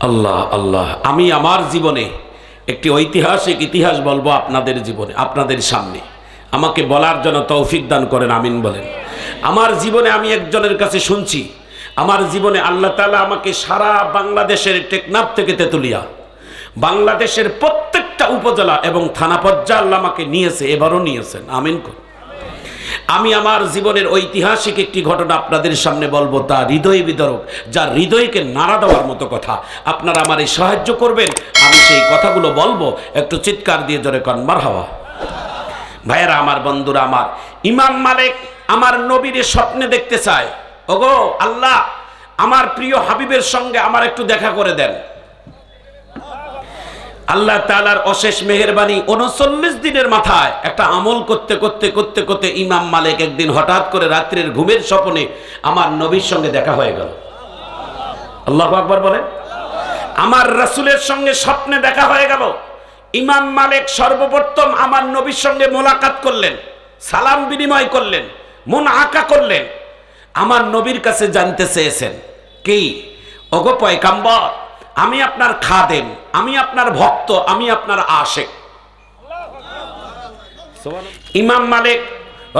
আল্লাহ আল্লাহ, আমি আমার জীবনে একটি ঐতিহাসিক ইতিহাস বলবো আপনাদের জীবনে, আপনাদের সামনে। আমাকে বলার জন্য তৌফিক দান করেন, আমিন বলেন। আমার জীবনে আমি একজনের কাছে শুনছি, আমার জীবনে আল্লাহ তাআলা আমাকে সারা বাংলাদেশের টেকনাফ থেকে তেতুলিয়া, বাংলাদেশের প্রত্যেকটা উপজেলা এবং থানা পর্যায়ে আল্লাহ আমাকে নিয়েছে, এবারও নিয়েছেন, আমিন। আমি আমার জীবনের ঐতিহাসিক একটি ঘটনা আপনাদের সামনে বলবো, তা হৃদয় বিদারক, যা হৃদয়কে নাড়া দেওয়ার মতো কথা। আপনারা আমার এই সাহায্য করবেন, আমি সেই কথাগুলো বলবো, একটু চিৎকার দিয়ে জোরে কন মারহাবা। ভাইয়েরা আমার, বন্ধুরা আমার, ইমাম মালিক আমার নবীর স্বপ্নে দেখতে চায়। ওগো আল্লাহ, আমার প্রিয় হাবিবের সঙ্গে আমার একটু দেখা করে দেন। আল্লাহ তাআলার অশেষ মেহেরবানি, 39 দিনের মাথায় একটা আমল করতে করতে করতে করতে ইমাম মালিক একদিন হঠাৎ করে রাত্রির ঘুমের স্বপ্নে আমার নবীর সঙ্গে দেখা হয়ে গেল। আল্লাহু আকবার বলেন। আমার রাসূলের সঙ্গে স্বপ্নে দেখা হয়ে গেল। ইমাম মালিক সর্বপ্রথম আমার নবীর সঙ্গে মোলাকাত করলেন, সালাম বিনিময় করলেন, মন আঁকা করলেন। আমার নবীর কাছে জানতে চেয়েছেন, কি ওগো পয়গম্বর, আমি আপনার খাদেম, আমি আপনার ভক্ত, আমি আপনার আশিক। ইমাম মালিক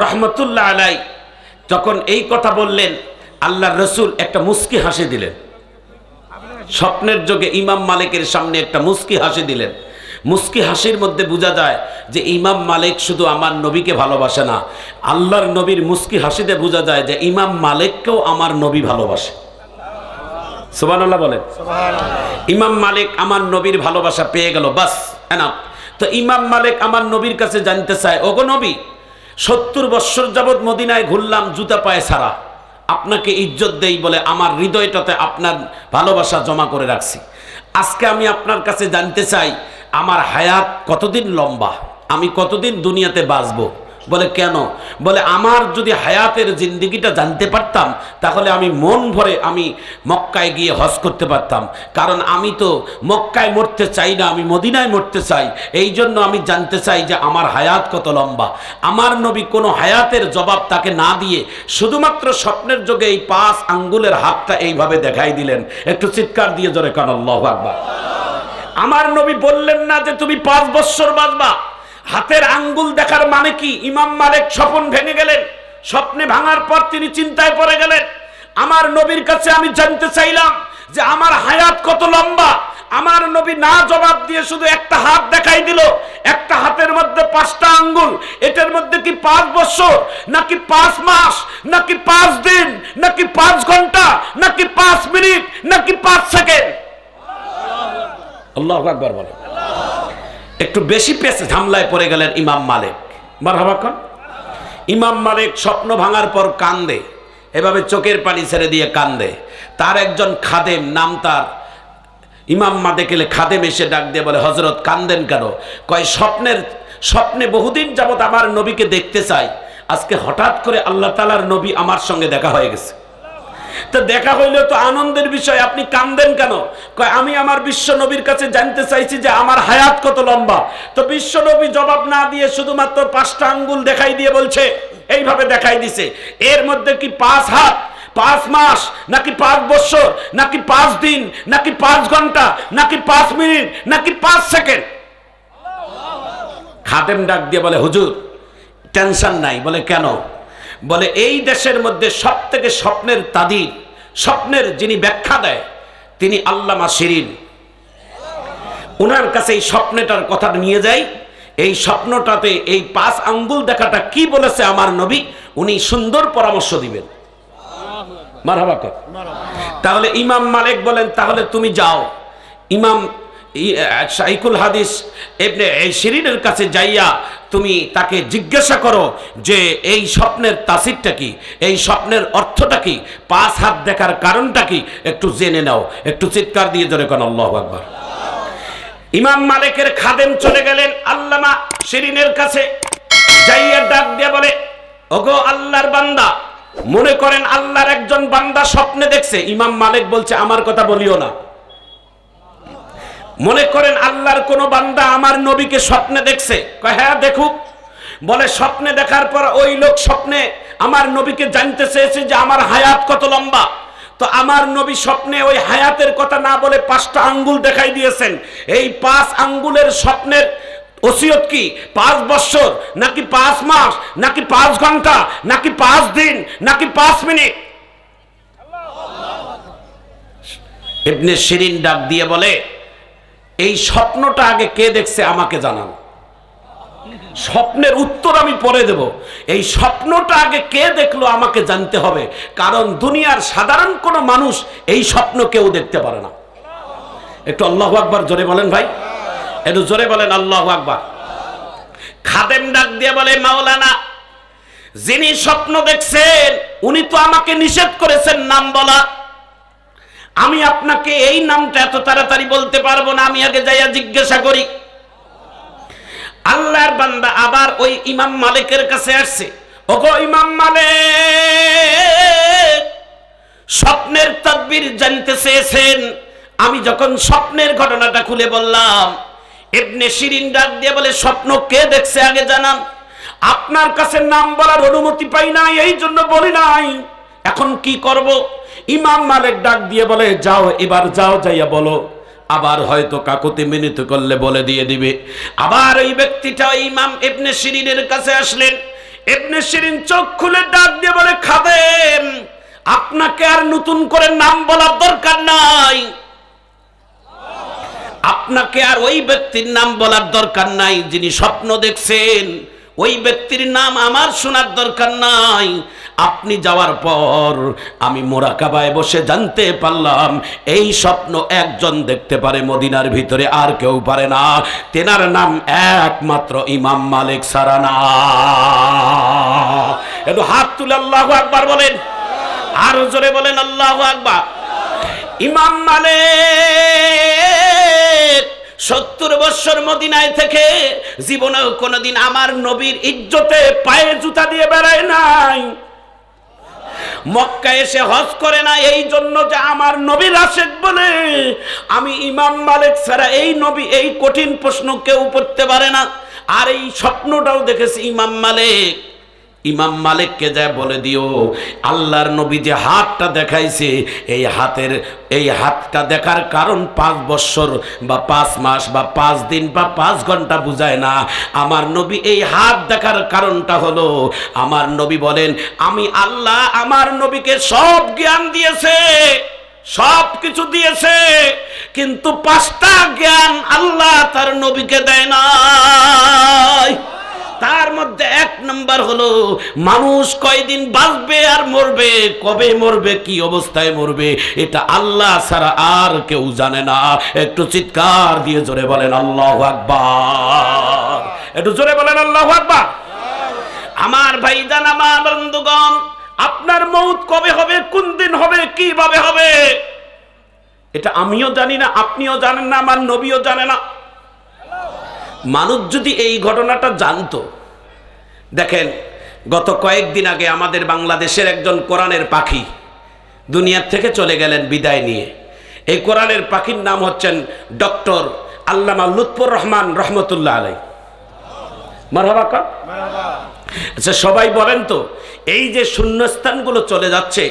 রহমতুল্লাহ আলাই যখন এই কথা বললেন, আল্লাহর রাসূল একটা মুস্কি হাসি দিলেন। স্বপ্নের যোগে ইমাম মালিকের সামনে একটা মুস্কি হাসি দিলেন। মুস্কি হাসির মধ্যে বোঝা যায় যে ইমাম মালিক শুধু আমার নবীকে ভালোবাসে না, আল্লাহর নবীর মুস্কি হাসিতে বোঝা যায় যে ইমাম মালিককেও আমার নবী ভালোবাসে। সুবহানাল্লাহ বলেন। ইমাম মালিক আমার নবীর ভালোবাসা পেয়ে গেল, বাস এনাফ। তো ইমাম মালিক আমার নবীর কাছে জানতে চায়, ওগো নবী, 70 বৎসর যাবৎ মদিনায় ঘুরলাম জুতা পায়ে ছাড়া, আপনাকে ইজ্জত দেই বলে আমার হৃদয়টাতে আপনার ভালোবাসা জমা করে রাখছি। আজকে আমি আপনার কাছে জানতে চাই, আমার হায়াত কতদিন লম্বা, আমি কতদিন দুনিয়াতে বাঁচবো। বলে কেন? বলে আমার যদি হায়াতের জিন্দিগিটা জানতে পারতাম, তাহলে আমি মন ভরে আমি মক্কায় গিয়ে হজ করতে পারতাম। কারণ আমি তো মক্কায় মরতে চাই না, আমি মদিনায় মরতে চাই। এই জন্য আমি জানতে চাই যে আমার হায়াত কত লম্বা। আমার নবী কোনো হায়াতের জবাব তাকে না দিয়ে শুধুমাত্র স্বপ্নের যোগে এই 5 আঙ্গুলের হাতটা এইভাবে দেখাই দিলেন। একটু চিৎকার দিয়ে জোরে কান আল্লাহু আকবার। আমার নবী বললেন না যে তুমি 5 বৎসর বাঁচবা। হাতের আঙ্গুল দেখার মানে কি? ইমাম মালিক স্বপ্ন ভেঙে গেলেন। স্বপ্নে ভাঙার পর তিনি চিন্তায় পড়ে গেলেন। আমার নবীর কাছে আমি জানতে চাইলাম যে আমার হায়াত কত লম্বা। আমার নবী না জবাব দিয়ে শুধু একটা হাত দেখাই দিল। একটা হাতের মধ্যে 5টা আঙ্গুল। এটার মধ্যে কি 5 বছর, নাকি 5 মাস, নাকি 5 দিন, নাকি 5 ঘন্টা, নাকি 5 মিনিট, নাকি 5 সেকেন্ড? আল্লাহু আকবার বলেন। একটু বেশি পেছে ঝামলায় পড়ে গেলেন ইমাম মালিক। মারহাবা কোন? ইমাম মালিক স্বপ্ন ভাঙার পর কান্দে, এভাবে চোখের পানি ছেড়ে দিয়ে কান্দে। তার একজন খাদেম, নাম তার ইমাম মালিকের খাদেম, এসে ডাক দিয়ে বলে, হযরত কান্দেন কেন? কয় স্বপ্নে বহুদিন যাবত আমার নবীকে দেখতে চাই, আজকে হঠাৎ করে আল্লাহ তাআলার নবী আমার সঙ্গে দেখা হয়ে গেছে। তো দেখা হইলে তো আনন্দের বিষয়, আপনি কান্দেন কেন? কয় আমি আমার বিশ্ব নবীর কাছে জানতে চাইছি যে আমার হায়াত কত লম্বা। তো বিশ্ব নবী জবাব না দিয়ে শুধুমাত্র 5টা আঙ্গুল দেখাই দিয়ে বলছে, এইভাবে দেখাই দিছে, এর মধ্যে কি 5 হাত, 5 মাস, নাকি 5 বছর, নাকি 5 দিন, নাকি 5 ঘন্টা, নাকি 5 মিনিট, নাকি 5 সেকেন্ড? খাদেম ডাক দিয়ে বলে, হুজুর টেনশন নাই। বলে কেন? বলে এই দেশের মধ্যে সব থেকে স্বপ্নের তাদির, স্বপ্নের যিনি ব্যাখ্যা দেয়, তিনি আল্লামা শিরিন। ওনার কাছে এই স্বপ্নটার কথা নিয়ে যাই। এই স্বপ্নটাতে এই 5 আঙ্গুল দেখাটা কি বলেছে আমার নবী, উনি সুন্দর পরামর্শ দিবেন। মারহাবা কর। তাহলে ইমাম মালিক বলেন, তাহলে তুমি যাও, ইমাম শাইখুল হাদিস ইবনে শিরিনের কাছে যাইয়া তুমি তাকে জিজ্ঞাসা করো যে এই স্বপ্নের তাফসীরটা কি, এই স্বপ্নের অর্থটা কি, 5 হাত দেখার কারণটা কি, একটু জেনে নাও। একটু চিৎকার দিয়ে জোরে কোন আল্লাহু আকবার। ইমাম মালিকের খাদেম চলে গেলেন আল্লামা শিরিনের কাছে, যাইয়া ডাক দিয়ে বলে, ওগো আল্লাহর বান্দা, মনে করেন আল্লাহর একজন বান্দা স্বপ্নে দেখছে। ইমাম মালিক বলছে, আমার কথা বলিও না। মনে করেন আল্লাহর কোন বান্দা আমার নবীকে স্বপ্নে দেখছে। কয় হ্যাঁ দেখুক। বলে স্বপ্নে দেখার পর ওই লোক স্বপ্নে আমার নবীকে জানতে চেয়েছে যে আমার হায়াত কত লম্বা। তো আমার নবী স্বপ্নে ওই হায়াতের কথা না বলে 5টা আঙ্গুল দেখাই দিয়েছেন। এই 5 আঙ্গুলের স্বপ্নের ওসিয়ত কি 5 বছর নাকি 5 মাস নাকি 5 ঘন্টা নাকি 5 দিন নাকি 5 মিনিট? ইবনে শিরিন ডাক দিয়ে বলে, এই স্বপ্নটা আগে কে দেখছে আমাকে জানান, স্বপ্নের উত্তর আমি পরে দেব। এই স্বপ্নটা আগে কে দেখলো আমাকে জানতে হবে, কারণ দুনিয়ার সাধারণ কোনো মানুষ এই স্বপ্ন কেউ দেখতে পারে না। একটু আল্লাহু আকবার জোরে বলেন ভাই, একটু জোরে বলেন আল্লাহু আকবার। খাদেম ডাক দিয়ে বলে, মাওলানা যিনি স্বপ্ন দেখছেন উনি তো আমাকে নিষেধ করেছেন নাম বলা, আমি আপনাকে এই নামটা এত তাড়াতাড়ি বলতে পারবো না, আমি আগে যাইয়া জিজ্ঞাসা করি। আল্লাহর বান্দা আবার ওই ইমাম মালিকের কাছে আসছে। ওগো ইমাম মালিক, স্বপ্নের তাদবির জানতে চেয়েছেন। আমি যখন স্বপ্নের ঘটনাটা খুলে বললাম, ইবনে শিরিন ডাক দিয়ে বলে, স্বপ্ন কে দেখছে আগে জানান। আপনার কাছে নাম বলার অনুমতি পাই নাই, এই জন্য বলি নাই। এখন কি করব? ইমাম মালিক ডাক দিয়ে বলে, যাও এবার যাও, যাইয়া বলো। আবার হয়তো কাকুতি মিনতি করলে বলে দিয়ে দিবে। আবার ওই ব্যক্তিটা ইমাম ইবনে শিরিনের কাছে আসলেন। ইবনে শিরিন চোখ খুলে ডাক দিয়ে বলে, খাদেম আপনাকে আর নতুন করে নাম বলার দরকার নাই, আপনাকে আর ওই ব্যক্তির নাম বলার দরকার নাই যিনি স্বপ্ন দেখছেন, ওই ব্যক্তির নাম আমার শোনার দরকার নাই। আপনি যাওয়ার পর আমি মুরাকাবায় বসে জানতে পারলাম এই স্বপ্ন একজন দেখতে পারে মদিনার ভিতরে, আর কেউ পারে না। তেনার নাম একমাত্র ইমাম মালিক ছাড়া না। একটু হাত তুলে আল্লাহু আকবার বলেন, আর জোরে বলেন আল্লাহু আকবার। ইমাম মালিক 70 বছর মদিনায় থেকে জীবনেও কোনোদিন আমার নবীর ইজ্জতে পায়ে জুতা দিয়ে বেড়ায় নাই, মক্কা এসে হজ করে না, এই জন্য যে আমার নবীর আশেক বলে। আমি ইমাম মালিক ছাড়া এই নবী এই কঠিন প্রশ্ন কেউ করতে পারে না। আর এই স্বপ্নটাও দেখেছি ইমাম মালিক। ইমাম মালিককে যা বলে দিও, আল্লাহর নবী যে হাতটা দেখাইছে, এই হাতটা দেখার কারণ 5 বছর বা 5 মাস বা 5 দিন বা 5 ঘন্টা বুঝায় না। আমার নবী এই হাত দেখার কারণটা হলো, আমার নবী বলেন, আমি আল্লাহ আমার নবীকে সব জ্ঞান দিয়েছে, সব কিছু দিয়েছে, কিন্তু 5টা জ্ঞান আল্লাহ তার নবীকে দেয় নাই। তার মধ্যে 1 নম্বর হলো মানুষ কয়দিন বাঁচবে আর মরবে, কবে মরবে, কি অবস্থায় মরবে, এটা আল্লাহ ছাড়া আর কেউ জানে না। একটু চিৎকার দিয়ে জোরে বলেন আল্লাহু আকবার, একটু জোরে বলেন আল্লাহু আকবার। আমার ভাইজান, আমার বন্ধুগণ, আপনার মৌত কবে হবে, কোন দিন হবে, কিভাবে হবে, এটা আমিও জানি না, আপনিও জানেন না, আমার নবীও জানে না। মানুষ যদি এই ঘটনাটা জানতো, দেখেন গত কয়েকদিন আগে আমাদের বাংলাদেশের একজন কোরআনের পাখি দুনিয়ার থেকে চলে গেলেন বিদায় নিয়ে। এই কোরআনের পাখির নাম হচ্ছেন ডক্টর আল্লামা লুৎফর রহমান রহমতুল্লাহ আলাই। মারহাবা কর। আচ্ছা সবাই বলেন তো, এই যে শূন্যস্থানগুলো চলে যাচ্ছে,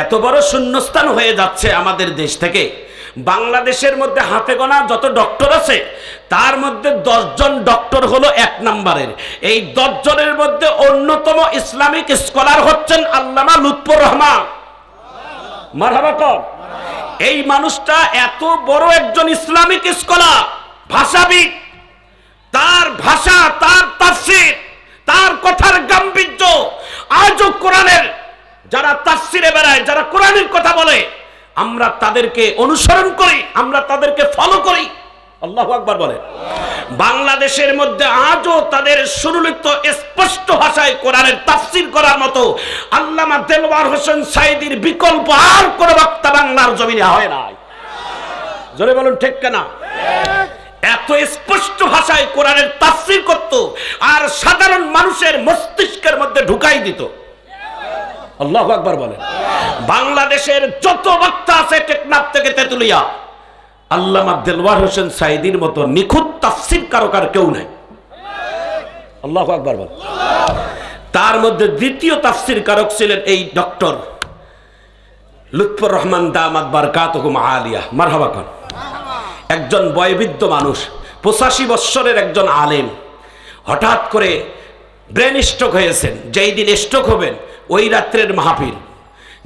এত বড় শূন্যস্থান হয়ে যাচ্ছে আমাদের দেশ থেকে, বাংলাদেশের মধ্যে হাতে গোনা যত ডক্টর আছে তার মধ্যে 10 জন ডক্টর হলো 1 নম্বরের। এই 10 জনের মধ্যে অন্যতম ইসলামিক স্কলার হচ্ছেন আল্লামা লুৎফর রহমান। মারহাবা কর। এই মানুষটা এত বড় একজন ইসলামিক স্কলার, ভাষাবিদ, তার ভাষা, তার তাফসীর, তার কথার গাম্ভীর্য আজও কোরআনের যারা তাফসীরে বেড়ায়, যারা কোরআনের কথা বলে, আমরা তাদেরকে অনুসরণ করি, আমরা তাদেরকে ফলো করি। আল্লাহু আকবার বলে। বাংলাদেশের মধ্যে আজও তাদের সুললিত স্পষ্ট ভাষায় কোরআনের তাফসীর করার মতো আল্লামা দেলওয়ার হোসেন সাঈদীর বিকল্প আর কোন বক্তা বাংলার জমিনে হয় নাই। জোরে বলুন ঠিক কিনা? এত স্পষ্ট ভাষায় কোরআনের তাফসীর করত আর সাধারণ মানুষের মস্তিষ্কের মধ্যে ঢুকাই দিত। আল্লাহু আকবার বলেন। বাংলাদেশের যত বক্তা আছে টেকনাফ থেকে তেতুলিয়া, আল্লামা দেলওয়ার হোসেন সাঈদীর মতো নিখুঁত তাফসীর কারকার কেউ নাই। আল্লাহু আকবার বলেন। তার মধ্যে দ্বিতীয় তাফসীর কারক ছিলেন এই ডক্টর লুৎফর রহমান দামাত বারকাতুহুম আলিয়া, মারহাবা কোন। একজন বয়োবৃদ্ধ মানুষ, 85 বৎসরের একজন আলেম, হঠাৎ করে ব্রেন স্ট্রোক হয়েছেন। যেই দিন স্ট্রোক হবেন ওই রাত্রের মাহফিল,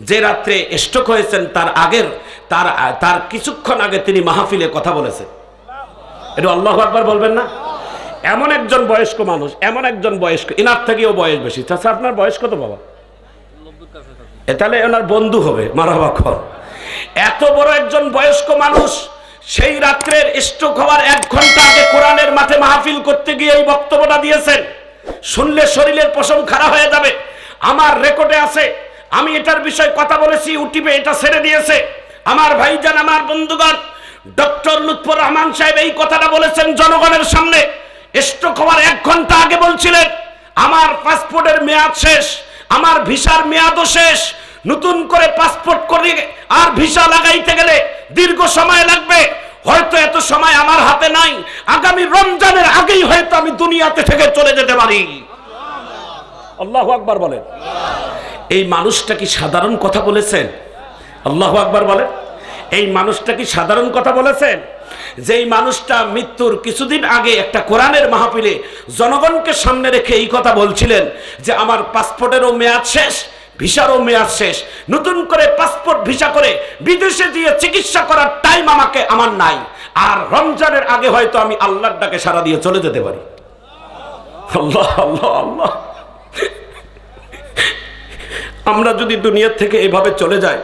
যে রাত্রে স্ট্রোক হয়েছেন তার কিছুক্ষণ আগে তিনি মাহফিলে কথা বলেছেন। এটা আল্লাহু আকবার বলবেন না? এমন একজন বয়স্ক মানুষ, এমন একজন বয়স্ক, এনার থেকেও বয়স বেশি। আচ্ছা, আপনার বয়স কত বাবা? তাহলে ওনার বন্ধু হবে, মারহাবা কর। এত বড় একজন বয়স্ক মানুষ সেই রাত্রের স্ট্রোক হওয়ার 1 ঘন্টা আগে কোরআনের মাঠে মাহফিল করতে গিয়ে এই বক্তব্যটা দিয়েছেন। শুনলে শরীরের পশম খাড়া হয়ে যাবে। আমার রেকর্ডে আছে, আমি এটার বিষয়ে কথা বলেছি, ইউটিউবে এটা ছেড়ে দিয়েছে। আমার ভাইজান, আমার বন্ধুগণ, ডক্টর লুৎফর রহমান সাহেব এই কথাটা বলেছেন জনগণের সামনে। স্ট্রোক হওয়ার 1 ঘন্টা আগে বলছিলেন, আমার পাসপোর্টের মেয়াদ শেষ, আমার ভিসার মেয়াদও শেষ, নতুন করে পাসপোর্ট করে আর ভিসা লাগাইতে গেলে দীর্ঘ সময় লাগবে, হয়তো এত সময় আমার হাতে নাই, আগামী রমজানের আগেই হয়তো আমি দুনিয়াতে থেকে চলে যেতে পারি। আল্লাহু আকবার বলেন। এই মানুষটা কি সাধারণ কথা বলেছেন? আল্লাহু আকবার বলেন। এই মানুষটা কি সাধারণ কথা বলেছেন? যেই মানুষটা মৃত্যুর কিছুদিন আগে একটা কোরআনের মাহফিলে জনগণকে সামনে রেখে এই কথা বলছিলেন যে আমার পাসপোর্টেরও মেয়াদ শেষ, ভিসারও মেয়াদ শেষ, নতুন করে পাসপোর্ট ভিসা করে বিদেশে গিয়ে চিকিৎসা করার টাইম আমার নাই, আর রমজানের আগে হয়তো আমি আল্লাহর ডাকে সাড়া দিয়ে চলে যেতে পারি। আল্লাহ আল্লাহ আল্লাহ। আমরা যদি দুনিয়া থেকে এইভাবে চলে যাই,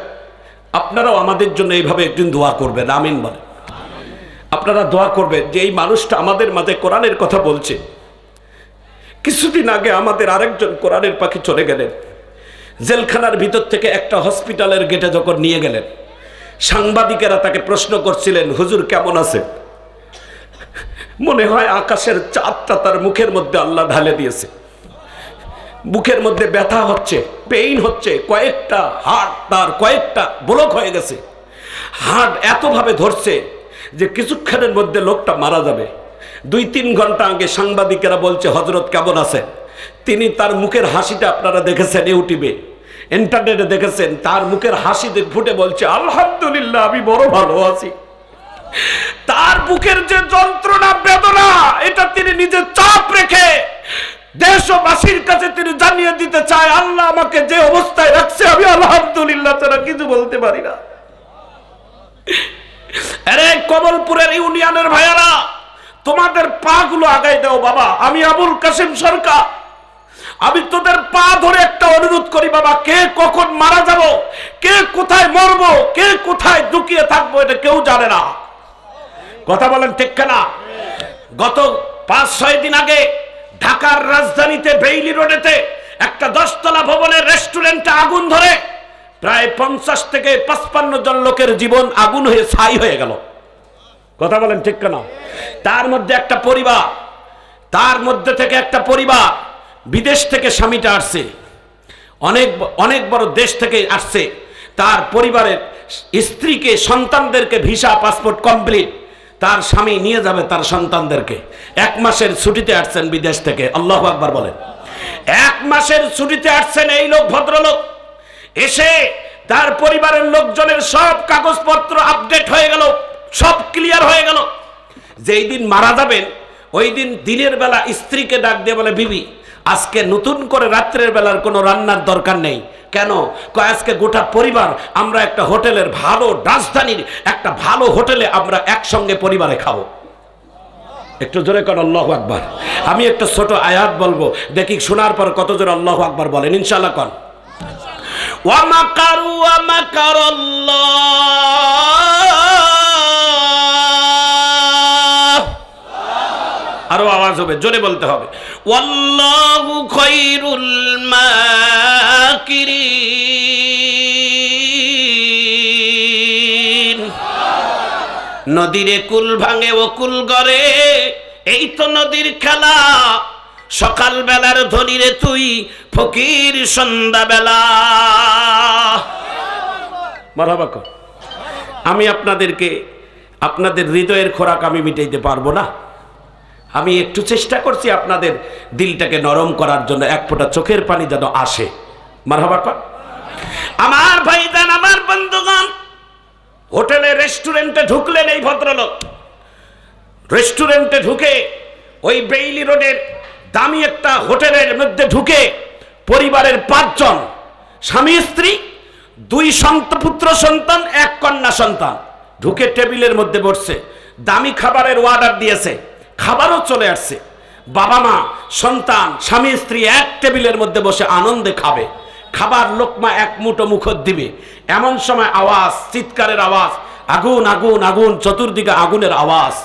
আপনারাও আমাদের জন্য এইভাবে একদিন দোয়া করবেন, আমিন বলেন। আপনারা দোয়া করবেন যে এই মানুষটা আমাদের মাঝে কোরআনের কথা বলছে। কিছুদিন আগে আমাদের আরেকজন কোরআনের পাখি চলে গেলেন। জেলখানার ভিতর থেকে একটা হসপিটালের গেটে যখন নিয়ে গেলেন, সাংবাদিকেরা তাকে প্রশ্ন করছিলেন, হুজুর কেমন আছে? মনে হয় আকাশের চাঁদটা তার মুখের মধ্যে আল্লাহ ঢালে দিয়েছে। বুকের মধ্যে ব্যথা হচ্ছে, পেইন হচ্ছে, কয়েকটা হাড় তার কয়েকটা ব্লক হয়ে গেছে। হাড় এতভাবে ধরছে যে কিছুক্ষণের মধ্যে লোকটা মারা যাবে। 2-3 ঘন্টা আগে সাংবাদিকেরা বলছে, হযরত কেমন আছে? তিনি তার মুখের হাসিটা আপনারা দেখেছেন, ইউটিউবে ইন্টারনেটে দেখেছেন, তার মুখের হাসি ফুটে বলছে, আলহামদুলিল্লাহ আমি বড় ভালো আছি। তার বুকের যে যন্ত্রণা বেদনা, এটা তিনি নিজে চাপ রেখে দেশবাসীর কাছে তিনি জানিয়ে দিতে চায়, আল্লাহ আমাকে যে অবস্থায় রাখছে আমি আলহামদুলিল্লাহ ছাড়া কিছু বলতে পারি না। আরে কমলপুরের ইউনিয়নের ভাইয়ারা, তোমাদের পা গুলো আগাই দাও বাবা। আমি আবুল কাসেম সরকার, আমি তোদের পা ধরে একটা অনুরোধ করি বাবা, কে কখন মারা যাব, কে কোথায় মরবো, কে কোথায় লুকিয়ে থাকবো, এটা কেউ জানে না। কথা বলেন ঠিক না? গত 5-6 দিন আগে ঢাকার রাজধানীতে বেইলি রোডেতে একটা 10 তলা ভবনের রেস্টুরেন্টে আগুন ধরে প্রায় 50 থেকে 55 জন লোকের জীবন আগুন হয়ে ছাই হয়ে গেল। কথা বলেন ঠিক না? তার মধ্যে একটা পরিবার, তার মধ্যে থেকে একটা পরিবার বিদেশ থেকে স্বামীটা আসছে, অনেক বড় দেশ থেকে আসছে। তার পরিবারের স্ত্রীকে, সন্তানদেরকে ভিসা পাসপোর্ট কমপ্লিট, তার স্বামী নিয়ে যাবে তার সন্তানদেরকে। 1 মাসের ছুটিতে আসছেন বিদেশ থেকে। আল্লাহু আকবার বলেন। 1 মাসের ছুটিতে আসছেন এই লোক, ভদ্রলোক। এসে তার পরিবারের লোকজনের সব কাগজপত্র আপডেট হয়ে গেল, সব ক্লিয়ার হয়ে গেল। যেই দিন মারা যাবেন ওই দিন দিনের বেলা স্ত্রীকে ডাক দিয়ে বলে, বিবি আজকে নতুন করে রাত্রের বেলার কোনো রান্নার দরকার নেই। কেন? কয় আজকে গোটা পরিবার আমরা একটা হোটেলের, ভালো রাজধানীর একটা ভালো হোটেলে আমরা একসঙ্গে পরিবারে খাবো। একটু জোরে কর আল্লাহু আকবার। আমি একটা ছোট আয়াত বলবো, দেখি শোনার পর কত জোরে আল্লাহু আকবার বলেন ইনশাআল্লাহ। কর ওয়া মাকারু ওয়া মাকারাল্লাহ, আরো আওয়াজ হবে, জোরে বলতে হবে, ওয়াল্লাহু খায়রুল মাকিরিন। নদীরে কুল ভাঙে ও কুল গড়ে, এই তো নদীর খেলা। সকাল বেলার ধনীরে তুই ফকির সন্ধ্যাবেলা। মারহাবা কর। আমি আপনাদেরকে, আপনাদের হৃদয়ের খোরাক আমি মিটাইতে পারবো না। আমি একটু চেষ্টা করছি আপনাদের দিলটাকে নরম করার জন্য, 1 ফোঁটা চোখের পানি যেন আসে। মারহাবা কর। আমার ভাইজান, আমার বন্ধুগণ, হোটেলে রেস্টুরেন্টে ঢুকলেন এই ভদ্রলোক। রেস্টুরেন্টে ঢুকে ওই বেইলি রোডের দামি একটা হোটেলের মধ্যে ঢুকে পরিবারের 5 জন, স্বামী স্ত্রী, 2 পুত্র সন্তান, 1 কন্যা সন্তান, ঢুকে টেবিলের মধ্যে বসছে। দামি খাবারের অর্ডার দিয়েছে, খাবারও চলে আসছে। বাবা মা সন্তান স্বামী স্ত্রী এক টেবিলের মধ্যে বসে আনন্দে খাবে। খাবার লোকমা 1 মুঠো মুখত দিবে, এমন সময় আওয়াজ, চিৎকারের আওয়াজ, আগুন আগুন আগুন, চতুর্দিকে আগুনের আওয়াজ।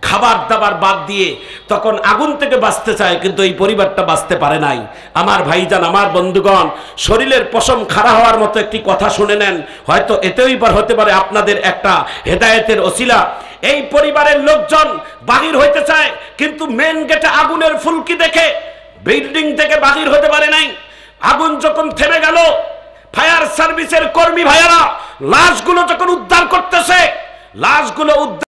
খাবার দাবার বাদ দিয়ে তখন আগুন থেকে বাঁচতে চায়, কিন্তু এই পরিবারটা বাঁচতে পারে নাই। আমার ভাইজান, আমার বন্ধুগণ, শরীরের পশম খাড়া হওয়ার মতো একটি কথা শুনে নেন, হয়তো এতেই হতে পারে আপনাদের একটা হেদায়েতের ওসিলা। এই পরিবারের লোকজন বাহির হইতে চায়, কিন্তু মেন গেটে আগুনের ফুলকি দেখে বিল্ডিং থেকে বাহির হতে পারে নাই। আগুন যখন থেমে গেল, ফায়ার সার্ভিসের কর্মী ভাইয়ারা লাশগুলো যখন উদ্ধার করতেছে, লাশগুলো উদ্ধার,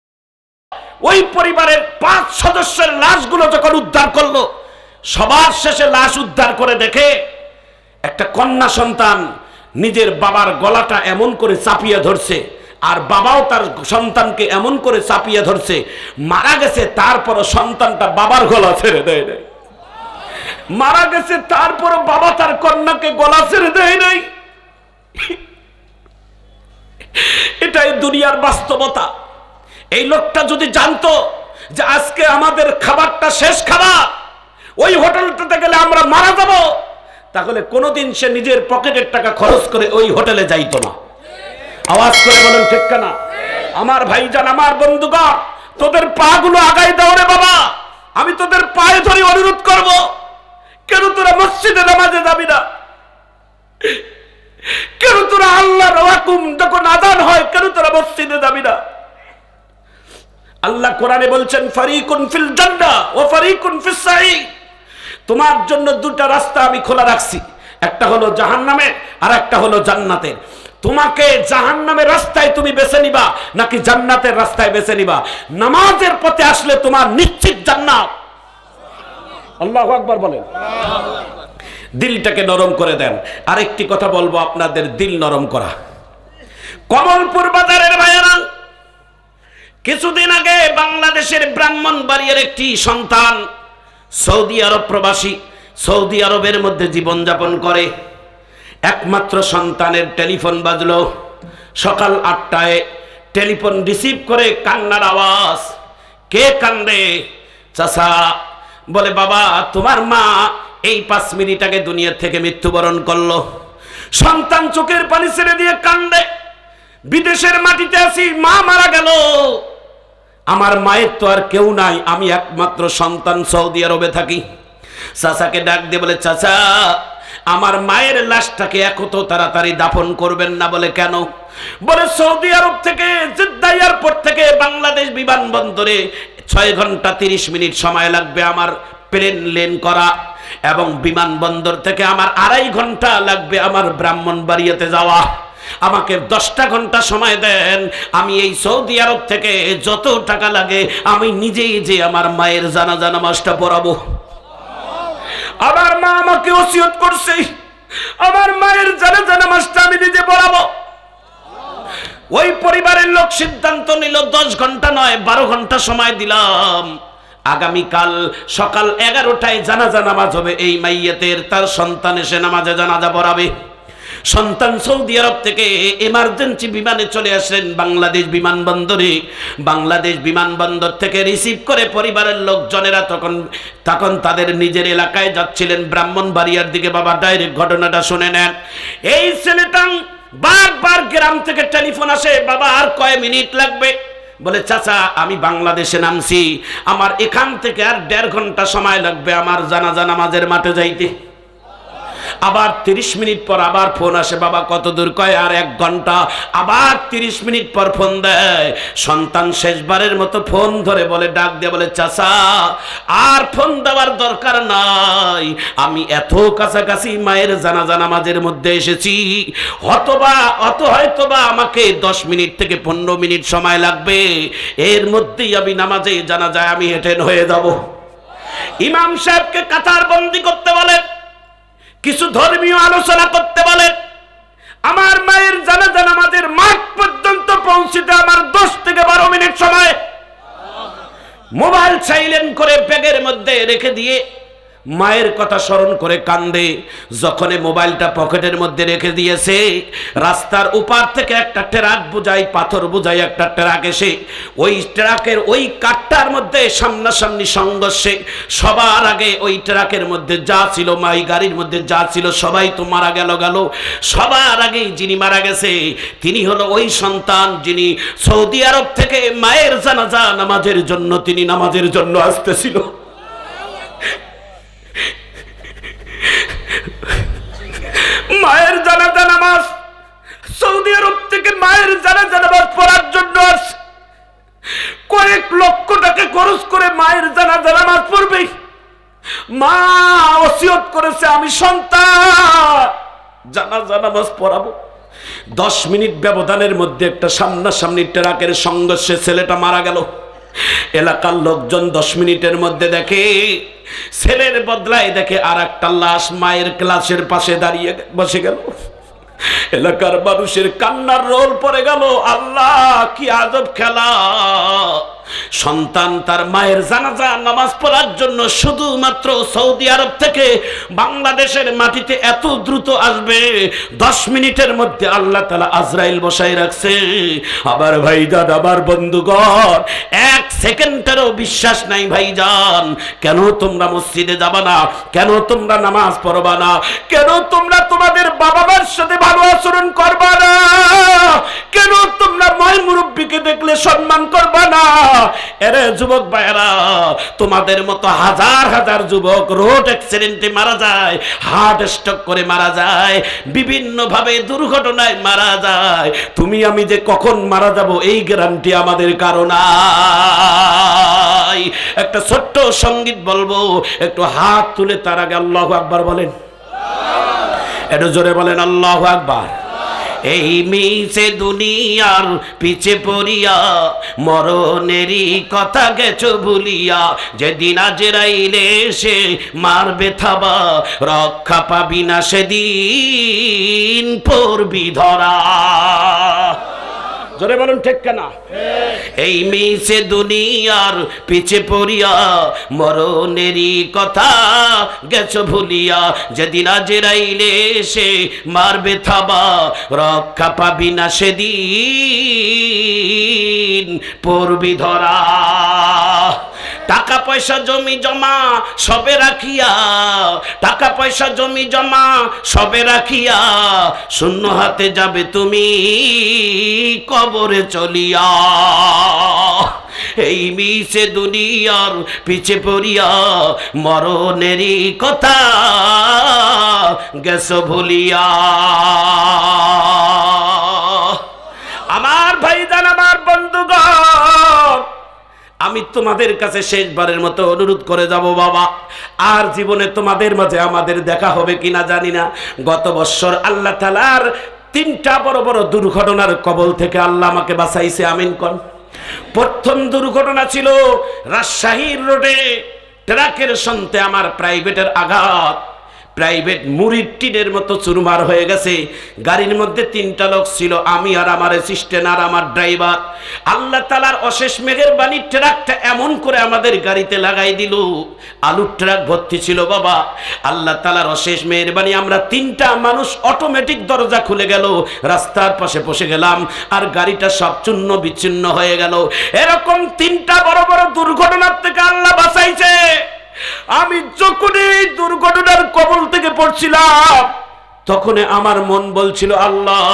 ওই পরিবারের 5 সদস্যের লাশগুলো যখন উদ্ধার করলো, সবার শেষে লাশ উদ্ধার করে দেখে একটা কন্যা সন্তান নিজের বাবার গলাটা এমন করে চাপিয়ে ধরছে, আর বাবাও তার সন্তানকে এমন করে চাপিয়ে ধরছে, মারা গেছে। তারপরও সন্তানটা বাবার গলা ছেড়ে দেয় নাই। মারা গেছে, তারপরও বাবা তার কন্যাকে গলা ছেড়ে দেয় নাই। এটাই দুনিয়ার বাস্তবতা। এই লোকটা যদি জানতো যে আজকে আমাদের খাবারটা শেষ খাবার, ওই হোটেলটাতে গেলে আমরা মারা যাব, তাহলে কোনোদিন সে নিজের পকেটের টাকা খরচ করে ওই হোটেলে যাইতো না। আওয়াজ করে বলেন ঠিক না? আমার ভাইজান, আমার বন্ধুগণ, তোদের পা গুলো আগাই দাও রে বাবা। আমি তোদের পায়ে ধরে অনুরোধ করব, কেন তোরা মসজিদে নামাজে যাবি না? কেন তোরা আল্লাহর হুকুম যখন আযান হয়, কেন তোরা মসজিদে যাবি না? আল্লাহ কোরআনে বলছেন, ফারিকুন ফিল জান্নাহ ওয়া ফারিকুন ফিস সাঈর। তোমার জন্য 2টা রাস্তা আমি খোলা রাখছি, একটা হলো জাহান্নামের আর একটা হলো জান্নাতের। তোমাকে জাহান্নামের রাস্তায় তুমি বেছে নিবা নাকি জান্নাতের রাস্তায় বেছে নিবা? নামাজের পথে আসলে তোমার নিশ্চিত জান্নাত। আল্লাহু আকবার বলেন। দিলটাকে নরম করে দেন। আরেকটি কথা বলবো, আপনাদের দিল নরম করা। কমলপুর বাজারের ভাইয়েরা, কিছুদিন আগে বাংলাদেশের ব্রাহ্মণবাড়িয়ার একটি সন্তান সৌদি আরব প্রবাসী, সৌদি আরবের মধ্যে জীবনযাপন করে। একমাত্র সন্তানের টেলিফোন বাজলো সকাল 8টায়। টেলিফোন রিসিভ করে কান্নার আওয়াজ। কে কান্দে? চাচা। বলে, বাবা, তোমার মা এই 5 মিনিট আগে দুনিয়া থেকে মৃত্যুবরণ করলো। সন্তান চোখের পানি ছেড়ে দিয়ে কান্দে। বিদেশের মাটিতে আছি, মা মারা গেল। আমার মায়ের তো আর কেউ নাই, আমি একমাত্র সন্তান, সৌদি আরবে থাকি। চাচাকে ডাক দিয়ে বলে, চাচা, আমার মায়ের লাশটাকে এত তাড়াতাড়ি দাফন করবেন না। বলে, কেন? বলে, সৌদি আরব থেকে জেদ্দা এয়ারপোর্ট থেকে বাংলাদেশ বিমানবন্দরে 6 ঘন্টা 30 মিনিট সময় লাগবে আমার প্লেন ল্যান্ড করা, এবং বিমানবন্দর থেকে আমার 2.5 ঘন্টা লাগবে আমার ব্রাহ্মণবাড়িয়াতে যাওয়া। আমাকে 10টা ঘন্টা সময় দেন, আমি এই সৌদি আরব থেকে যত টাকা লাগে আমি নিজেই যে আমার মায়ের জানাজা নামাজটা পড়াবো। আমার মা আমাকে ওসিয়ত করছে, আমার মায়ের জানাজা নামাজটা আমি নিজে পড়াবো। ওই পরিবারের লোক সিদ্ধান্ত নিল, 10 ঘন্টা নয় 12 ঘন্টা সময় দিলাম। আগামীকাল সকাল 11টায় জানাজা নামাজ হবে এই মাইয়াতের। তার সন্তান এসে নামাজে জানাজা পড়াবে। সন্তান সৌদি আরব থেকে এমার্জেন্সি বিমানে চলে আসেন বাংলাদেশ বিমানবন্দরে। বাংলাদেশ বিমানবন্দর থেকে রিসিভ করে পরিবারের লোকজনেরা তখন তাদের নিজের এলাকায় যাচ্ছিলেন, ব্রাহ্মণবাড়িয়ার দিকে। বাবা, ডাইরেক্ট ঘটনাটা শুনে নেন। এই ছেলেটা বারবার গ্রাম থেকে টেলিফোন আসে, বাবা আর কয় মিনিট লাগবে? বলে, চাচা, আমি বাংলাদেশে নামছি, আমার এখান থেকে আর 1.5 ঘন্টা সময় লাগবে আমার জানাজা নামাজের মাঠে যাইতে। আবার 30 মিনিট পর আবার ফোন আসে, বাবা কত দূর? কয় আর 1 ঘন্টা। আবার 30 মিনিট পর ফোন দেয়। সন্তান শেষবারের মতো ফোন ধরে বলে, ডাক দিয়ে বলে, চাচা, আর ফোন দেওয়ার দরকার নাই, আমি এত কাছাকাছি মায়ের জানাজা নামাজের মধ্যে এসেছি, হয়তোবা আমাকে 10 মিনিট থেকে 15 মিনিট সময় লাগবে, এর মধ্যেই আমি নামাজে জানাজায় আমি অ্যাটেন্ড হয়ে যাব। ইমাম সাহেবকে কাতার বন্দি করতে বলে, কিছু ধর্মীয় আলোচনা করতে বলেন। আমার মায়ের জানাজা নামাজের মাঠ পর্যন্ত পৌঁছতে আমার 10 থেকে 12 মিনিট সময়। মোবাইল সাইলেন্ট করে ব্যাগের মধ্যে রেখে দিয়ে মায়ের কথা স্মরণ করে কান্দে। যখন মোবাইলটা পকেটের মধ্যে রেখে দিয়েছে, রাস্তার উপার থেকে একটা ট্রাক বোঝাই পাথর বোঝাই একটা ট্রাক এসে ওই ট্রাকের ওই কাঠটার মধ্যে সামনাসামনি সংঘর্ষে সবার আগে ওই ট্রাকের মধ্যে যা ছিল, মাই গাড়ির মধ্যে যা ছিল সবাই তো মারা গেল। সবার আগে যিনি মারা গেছে তিনি হলো ওই সন্তান যিনি সৌদি আরব থেকে মায়ের জানাজা নামাজের জন্য তিনি নামাজের জন্য আসতেছিল। মায়ের জানাজা নামাজ, সৌদি আরব থেকে মায়ের জানাজা নামাজ পড়ার জন্য আসে। কয়েক লক্ষ টাকা খরচ করে মায়ের জানাজা নামাজ পড়বে। মা ওসিয়ত করেছে আমি সন্তান জানাজা নামাজ পড়াবো। 10 মিনিট ব্যবধানের মধ্যে একটা সামনাসামনি ট্রাকের সংঘর্ষে ছেলেটা মারা গেল। এলাকার লোকজন 10 মিনিটের মধ্যে দেখে ছেলের বদলায় দেখে আর একটা লাশ মায়ের ক্লাসের পাশে দাঁড়িয়ে বসে গেল। এলাকার মানুষের কান্নার রোল পড়ে গেল। আল্লাহ কি আজব খেলা! সন্তান তার মায়ের জানাজা নামাজ পড়ার জন্য শুধুমাত্র সৌদি আরব থেকে বাংলাদেশের মাটিতে এত দ্রুত আসবে, 10 মিনিটের মধ্যে আল্লাহ তাআলা আজরাইল বসায় রাখছে। আবার ভাইজান, আবার বন্ধুগণ, 1 সেকেন্ডেরও বিশ্বাস নাই ভাইজান। কেন তোমরা মসজিদে যাবা না? কেন তোমরা নামাজ পড়বা না? কেন তোমরা তোমাদের বাবা মার সাথে ভালো আচরণ করবা না? কেন তোমরা ময় মুরব্বীকে দেখলে সম্মান করবা না? এরে যুবক ভাইরা, তোমাদের মতো হাজার হাজার যুবক রোড অ্যাক্সিডেন্টে মারা যায়, হার্ট স্ট্রোক করে মারা যায়, বিভিন্ন ভাবে দুর্ঘটনায় মারা যায়। তুমি আমি যে কখন মারা যাব এই গ্যারান্টি আমাদের কারো নাই। একটা ছোট্ট সঙ্গীত বলবো, একটু হাত তুলে তার আগে আল্লাহু আকবার বলেন। একটু জোরে বলেন আল্লাহু আকবার। এই মিছে দুনিয়ার পিছে পড়িয়া মরণেরই কথা গেছো ভুলিয়া, যেদিন আজরাইলে সে মারবে থাবা, রক্ষা পাবি না সেদিন পড়বি ধরা। জোরে বলুন ঠিক কেনা? এই মিছে দুনিয়ার পিছে পড়িয়া মরণেরই কথা গেছো ভুলিয়া, যেদিন আজরাইলে সে মারবে থাবা, রক্ষা পাবি না সেদিন পড়বি ধরা। টাকা পয়সা জমি জমা সবে রাখিয়া, টাকা পয়সা জমি জমা সবে রাখিয়া, শূন্য হাতে যাবে তুমি কবরে চলিয়া। এই মিছে দুনিয়ার পিছে পড়িয়া মরণেরই কথা গেছো ভুলিয়া। আমার ভাইজান, আমার বন্ধুগণ, আমি তোমাদের কাছে শেষবারের মতো অনুরোধ করে যাব বাবা, আর জীবনে তোমাদের মাঝে আমাদের দেখা হবে কিনা জানি না। গত বছর আল্লাহ তাআলার 3টা বড় বড় দুর্ঘটনার কবল থেকে আল্লাহ আমাকে বাঁচাইছে, আমিন কোন। প্রথম দুর্ঘটনা ছিল রাজশাহীর রোডে ট্রাকের সঙ্গে আমার প্রাইভেটের আঘাত। প্রাইভেট মুড়ির টিনের মতো চুরমার হয়ে গেছে। গাড়ির মধ্যে 3টা লোক ছিল, আমি আর আমার অ্যাসিস্ট্যান্ট আর আমার ড্রাইভার। আল্লাহ তাআলার অশেষ মেঘের বাণী, ট্রাকটা এমন করে আমাদের গাড়িতে লাগাই দিল, আলুর ট্রাক ভর্তি ছিল বাবা। আল্লাহ তাআলার অশেষ মেঘের বাণী, আমরা 3টা মানুষ অটোমেটিক দরজা খুলে গেল, রাস্তার পাশে বসে গেলাম, আর গাড়িটা সব চূর্ণ বিচ্ছিন্ন হয়ে গেল। এরকম 3টা বড় বড় দুর্ঘটনার থেকে আল্লাহ বাঁচাইছে। আমি যখন এই দুর্ঘটনার কবল থেকে পড়ছিলাম, তখন আমার মন বলছিল, আল্লাহ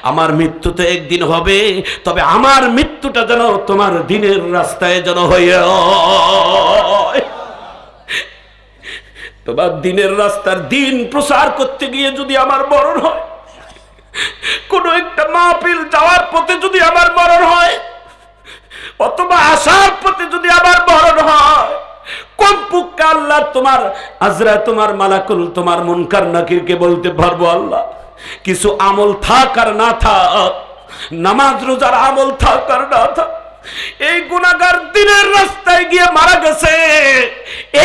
আমার মৃত্যু তো একদিন হবে, তবে আমার মৃত্যুটা যেন তোমার দিনের রাস্তায় যেন হয়ে, তোমার দিনের রাস্তার দিন প্রচার করতে গিয়ে যদি আমার মরণ হয়, কোন একটা মাহফিল যাওয়ার পথে যদি আমার মরণ হয়, অথবা আসার পথে যদি আমার মরণ হয়, কমপক্ষে আল্লাহ তোমার আজরা, তোমার মালাকুল, তোমার মুনকার নাকিরকে বলতে পারবো, আল্লাহ কিছু আমল থাক আর না থাক, নামাজ রোজার আমল থাক আর না থাক, এই গুনাহগার দিনের রাস্তায় গিয়ে মারা গেছে,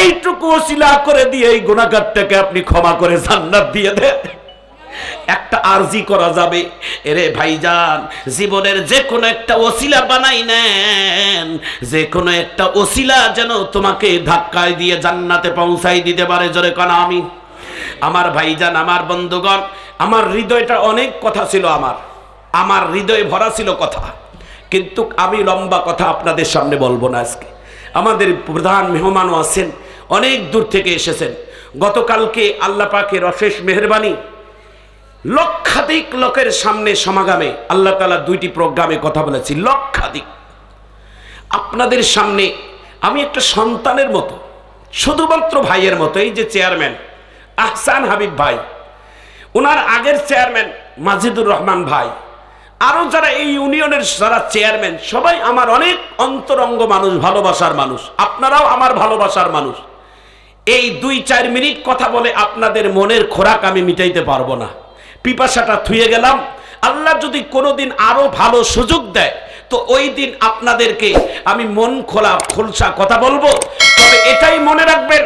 এইটুকু ওসিলা করে দিয়ে এই গুনাহগারটাকে আপনি ক্ষমা করে জান্নাত দিয়ে দেন। একটা আরজি করা যাবে, এরে ভাইজান জীবনের যে কোনো একটা ওসিলা বানাই নেন, যে কোনো একটা ওসিলা যেন তোমাকে ধাক্কায় দিয়ে জান্নাতে পৌঁছাই দিতে পারে। জোরে কোন আমিন। আমার ভাইজান, আমার বন্ধুগণ, আমার হৃদয়টা অনেক কথা ছিল, আমার হৃদয়ে ভরা ছিল কথা, কিন্তু আমি লম্বা কথা আপনাদের সামনে বলবো না। আজকে আমাদের প্রধান মেহমানও আছেন, অনেক দূর থেকে এসেছেন। গতকালকে আল্লাহ পাকের অশেষ মেহেরবানি, লক্ষাধিক লোকের সামনে সমাগমে আল্লাহ তাআলা 2টি প্রোগ্রামে কথা বলেছি। লক্ষাধিক আপনাদের সামনে আমি একটা সন্তানের মতো, শুধুমাত্র ভাইয়ের মতো। এই যে চেয়ারম্যান আহসান হাবিব ভাই, ওনার আগের চেয়ারম্যান মাজিদুর রহমান ভাই, আরো যারা এই ইউনিয়নের যারা চেয়ারম্যান, সবাই আমার অনেক অন্তরঙ্গ মানুষ, ভালোবাসার মানুষ। আপনারাও আমার ভালোবাসার মানুষ। এই 2-4 মিনিট কথা বলে আপনাদের মনের খোরাক আমি মিটাইতে পারবো না। পিপাসাটা থুয়ে গেলাম। আল্লাহ যদি কোনোদিন আরো ভালো সুযোগ দেয় তো ওই দিন আপনাদেরকে আমি মন খোলসা কথা বলবো। তবে এটাই মনে রাখবেন,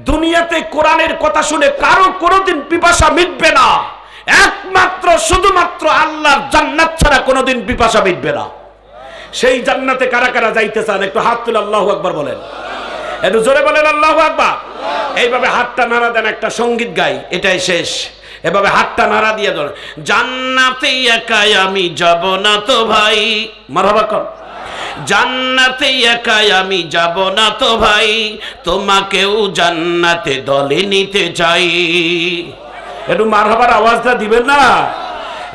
দুনিয়াতে কোরআনের কথা শুনে কারো কোনোদিন পিপাসা মিটবে না। একমাত্র শুধুমাত্র আল্লাহর জান্নাত ছাড়া কোনোদিন পিপাসা মিটবে না। সেই জান্নাতে কারা কারা যাইতে চান একটু হাত তুলে আল্লাহু আকবার বলেন, একটু জোরে বলেন আল্লাহু আকবার। এইভাবে হাতটা নাড়া দেন, একটা সঙ্গীত গাই, এটাই শেষ। এভাবে হাতটা নাড়া দিয়ে ধরে, জান্নাতে একাই আমি যাব না তো ভাই, মারহাবা কর। জান্নাতে একাই আমি যাব না তো ভাই, তোমাকেও জান্নাতে দলে নিতে চাই। একটু মারহাবার আওয়াজটা দিবেন না?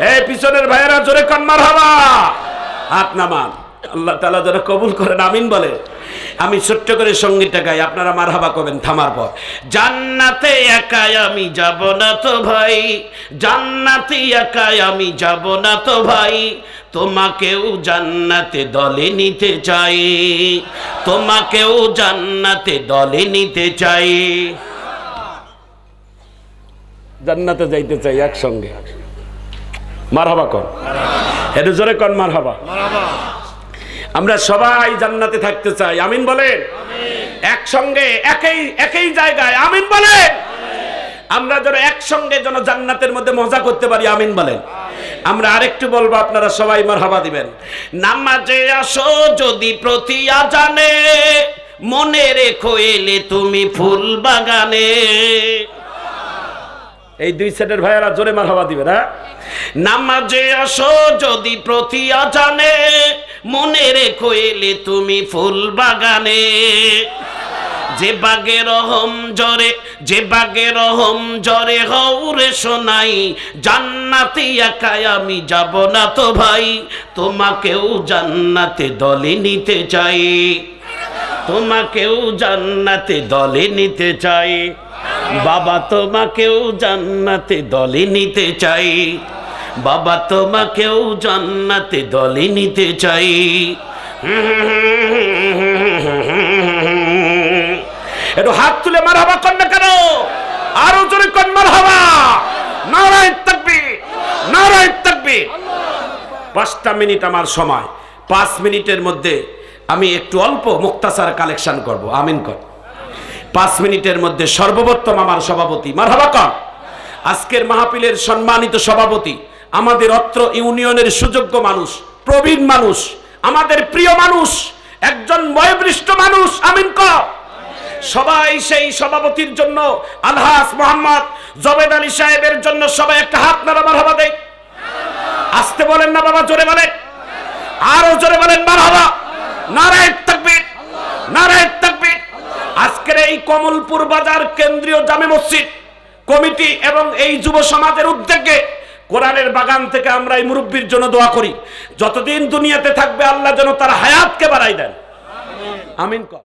এই পিছনের ভাইয়েরা জোরে কান মারহাবা। হাত নামান, আল্লাহ তাআলা যারা কবুল করেন আমিন বলে। আমি ছোট্ট করে সঙ্গীতটা গাই, আপনারা মারহাবা করবেন থামার পর। জান্নাতে একাই আমি যাব না তো ভাই, জান্নাতে একাই আমি যাব না তো ভাই, তোমাকেও জান্নাতে দলে নিতে চাই, তোমাকেও জান্নাতে দলে নিতে চাই। জান্নাতে যাইতে চাই একসঙ্গে, মারহাবা কর। একটু জোরে কর মারহাবা। আমরা সবাই জান্নাতে থাকতে চাই, আমিন বলেন। একসঙ্গে একই জায়গায়, আমিন বলেন। আমরা যেন একসঙ্গে যেন জান্নাতের মধ্যে মজা করতে পারি, আমিন বলেন। আমরা আরেকটু বলবো, আপনারা সবাই মারহাবা দিবেন। নামাজে আসো যদি প্রতি আজানে, মনে রেখো এলে তুমি ফুল বাগানে। এই 2 সেটের ভাইয়ারা জোরে মারহাবা দিবেন। হ্যাঁ, নামাজে আসো যদি প্রতি আজানে, মনে রেখো এলে তুমি ফুল বাগানে। যে বাগে রহম জরে, যে বাগে রহম জরে হৌরে শোনাই, জান্নাতে একাই আমি যাব না তো ভাই, তোমাকেও জান্নাতে দলে নিতে চাই, তোমাকেও জান্নাতে দলে নিতে চাই। বাবা তোমাকেও জান্নাতে দলে নিতে চাই, বাবা তোমাকেও জান্নাতে দলে নিতে চাই। একটু হাত তুলে মারহাবা কর না কেন? আরো জোরে কর মারহাবা। নারায়ে তাকবীর, নারায়ে তাকবীর। 5টা মিনিট আমার সময়, 5 মিনিটের মধ্যে আমি একটু অল্প মুক্তাসার কালেকশন করব, আমিন কর। 5 মিনিটের মধ্যে সর্বপ্রথম আমার সভাপতি, মারহাবা কর। আজকের মাহফিলের সম্মানিত সভাপতি, আমাদের অত্র ইউনিয়নের সুযোগ্য মানুষ, প্রবীণ মানুষ, আমাদের প্রিয় মানুষ, একজন বয়োবৃষ্ট মানুষ, আমিন কর। সবাই সেই সভাপতির জন্য আলহাজ মোহাম্মদ জবেদ আলী সাহেবের জন্য সবাই একটা হাত নাড়া মারহাবা দেয়। আসতে বলেন না বাবা, জোরে বলেন, আরো জোরে বলেন মারহাবা। নারায়ে তাকবীর, নারায়ে তাকবীর। আজকের এই কমলপুর বাজার কেন্দ্রীয় জামে মসজিদ কমিটি এবং এই যুব সমাজের উদ্যোগে কোরআনের বাগান থেকে আমরা এই মুরব্বীর জন্য দোয়া করি, যতদিন দুনিয়াতে থাকবে আল্লাহ যেন তার হায়াতকে বাড়াই দেন, আমিন কর।